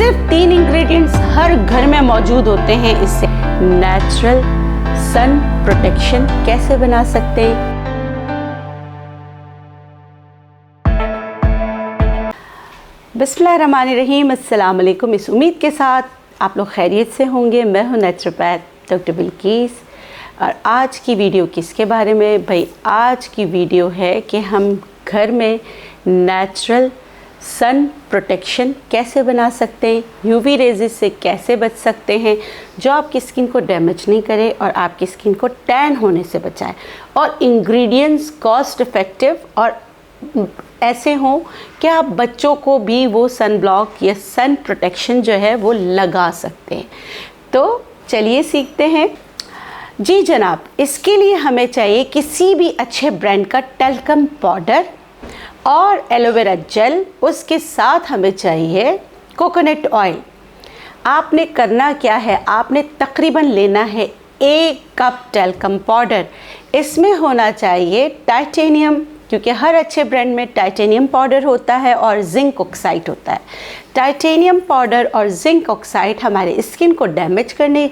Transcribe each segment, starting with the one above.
सिर्फ 3 इंग्रेडिएंट्स हर घर में मौजूद होते हैं। इससे नेचुरल सन प्रोटेक्शन कैसे बना सकते हैं। बिस्मिल्लाहिर्रहमानिर्रहीम, अस्सलाम वालेकुम। इस उम्मीद के साथ आप लोग खैरियत से होंगे। मैं हूँ नेचुरोपैथ डॉक्टर बिल्किस और आज की वीडियो किसके बारे में भाई, आज की वीडियो है कि हम घर में नेचुरल सन प्रोटेक्शन कैसे बना सकते हैं, यूवी रेज़ से कैसे बच सकते हैं जो आपकी स्किन को डैमेज नहीं करे और आपकी स्किन को टैन होने से बचाए, और इंग्रेडिएंट्स कॉस्ट इफ़ेक्टिव और ऐसे हों कि आप बच्चों को भी वो सन ब्लॉक या सन प्रोटेक्शन जो है वो लगा सकते हैं। तो चलिए सीखते हैं। जी जनाब, इसके लिए हमें चाहिए किसी भी अच्छे ब्रांड का टैल्कम पाउडर और एलोवेरा जेल। उसके साथ हमें चाहिए कोकोनट ऑयल। आपने करना क्या है, आपने तकरीबन लेना है 1 कप टैल्कम पाउडर। इसमें होना चाहिए टाइटेनियम, क्योंकि हर अच्छे ब्रांड में टाइटेनियम पाउडर होता है और जिंक ऑक्साइड होता है। टाइटेनियम पाउडर और जिंक ऑक्साइड हमारे स्किन को डैमेज करने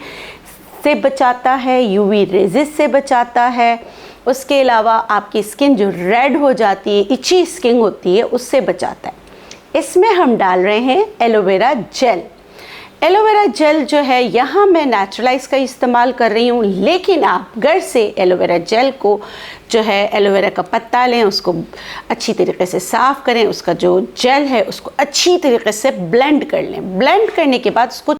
से बचाता है, यूवी रेज़ से बचाता है। उसके अलावा आपकी स्किन जो रेड हो जाती है, इची स्किन होती है, उससे बचाता है। इसमें हम डाल रहे हैं एलोवेरा जेल। एलोवेरा जेल जो है यहाँ मैं नेचुरलाइज का इस्तेमाल कर रही हूँ, लेकिन आप घर से एलोवेरा जेल को जो है एलोवेरा का पत्ता लें, उसको अच्छी तरीके से साफ़ करें, उसका जो जेल है उसको अच्छी तरीके से ब्लेंड कर लें। ब्लेंड करने के बाद उसको,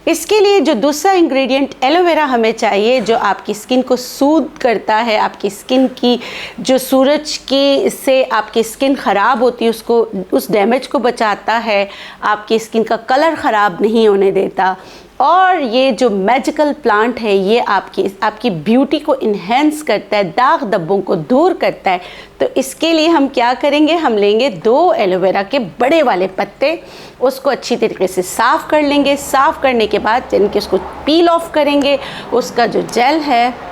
इसके लिए जो दूसरा इंग्रेडिएंट एलोवेरा हमें चाहिए जो आपकी स्किन को सूद करता है, आपकी स्किन की जो सूरज की से आपकी स्किन ख़राब होती है उसको, उस डैमेज को बचाता है, आपकी स्किन का कलर ख़राब नहीं होने देता। और ये जो मैजिकल प्लांट है ये आपकी ब्यूटी को इन्हेंस करता है, दाग धब्बों को दूर करता है। तो इसके लिए हम क्या करेंगे, हम लेंगे 2 एलोवेरा के बड़े वाले पत्ते, उसको अच्छी तरीके से साफ़ कर लेंगे। साफ़ करने के बाद इनके उसको पील ऑफ करेंगे, उसका जो जेल है।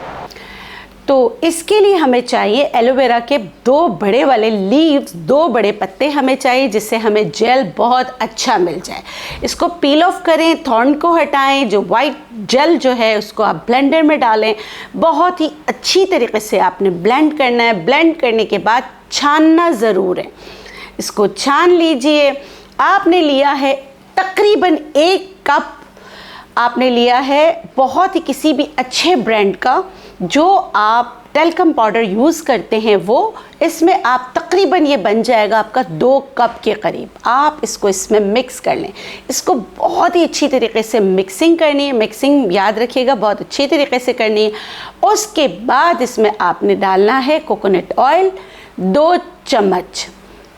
तो इसके लिए हमें चाहिए एलोवेरा के 2 बड़े वाले लीव्स, 2 बड़े पत्ते हमें चाहिए, जिससे हमें जेल बहुत अच्छा मिल जाए। इसको पील ऑफ करें, थॉर्न को हटाएं, जो वाइट जेल जो है उसको आप ब्लेंडर में डालें। बहुत ही अच्छी तरीके से आपने ब्लेंड करना है। ब्लेंड करने के बाद छानना ज़रूर है। इसको छान लीजिए। आपने लिया है तकरीबन 1 कप आपने लिया है, बहुत ही किसी भी अच्छे ब्रांड का जो आप टैल्कम पाउडर यूज़ करते हैं वो। इसमें आप तकरीबन ये बन जाएगा आपका 2 कप के करीब। आप इसको इसमें मिक्स कर लें। इसको बहुत ही अच्छी तरीके से मिक्सिंग करनी है। मिक्सिंग याद रखिएगा बहुत अच्छी तरीके से करनी है। उसके बाद इसमें आपने डालना है कोकोनट ऑयल 2 चम्मच।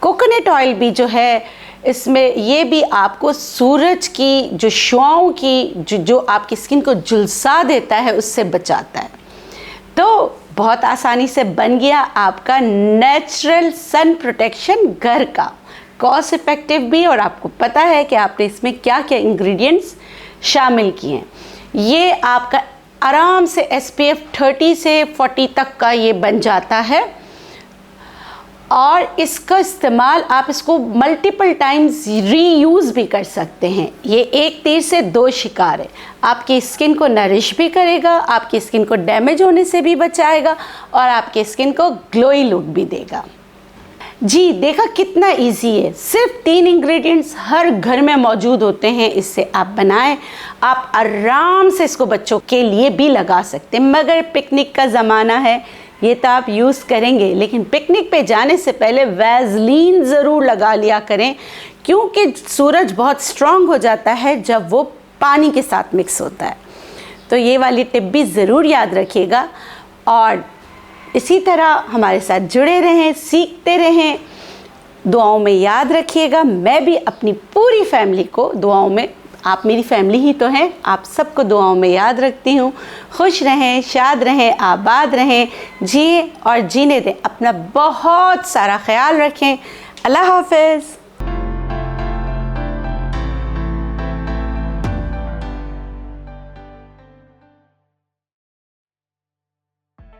कोकोनट ऑयल भी जो है इसमें ये भी आपको सूरज की जो शुआओं की जो आपकी स्किन को झुलसा देता है उससे बचाता है। तो बहुत आसानी से बन गया आपका नेचुरल सन प्रोटेक्शन घर का, कॉस्ट इफ़ेक्टिव भी, और आपको पता है कि आपने इसमें क्या क्या इंग्रेडिएंट्स शामिल किए हैं। ये आपका आराम से SPF 30 से 40 तक का ये बन जाता है, और इसका इस्तेमाल आप इसको मल्टीपल टाइम्स रीयूज़ भी कर सकते हैं। ये एक तीर से 2 शिकार है। आपकी स्किन को नरिश भी करेगा, आपकी स्किन को डैमेज होने से भी बचाएगा और आपकी स्किन को ग्लोई लुक भी देगा। जी देखा कितना इजी है। सिर्फ 3 इंग्रेडिएंट्स हर घर में मौजूद होते हैं। इससे आप बनाएं, आप आराम से इसको बच्चों के लिए भी लगा सकते हैं। मगर पिकनिक का ज़माना है, ये तो आप यूज़ करेंगे, लेकिन पिकनिक पे जाने से पहले वैज़लीन ज़रूर लगा लिया करें, क्योंकि सूरज बहुत स्ट्रॉन्ग हो जाता है जब वो पानी के साथ मिक्स होता है। तो ये वाली टिप भी ज़रूर याद रखिएगा और इसी तरह हमारे साथ जुड़े रहें, सीखते रहें, दुआओं में याद रखिएगा। मैं भी अपनी पूरी फैमिली को दुआओं में, आप मेरी फैमिली ही तो हैं, आप सबको दुआओं में याद रखती हूँ। खुश रहें, शाद रहें, आबाद रहें, जिए और जीने दें। अपना बहुत सारा ख्याल रखें। अल्लाह हाफ़िज़।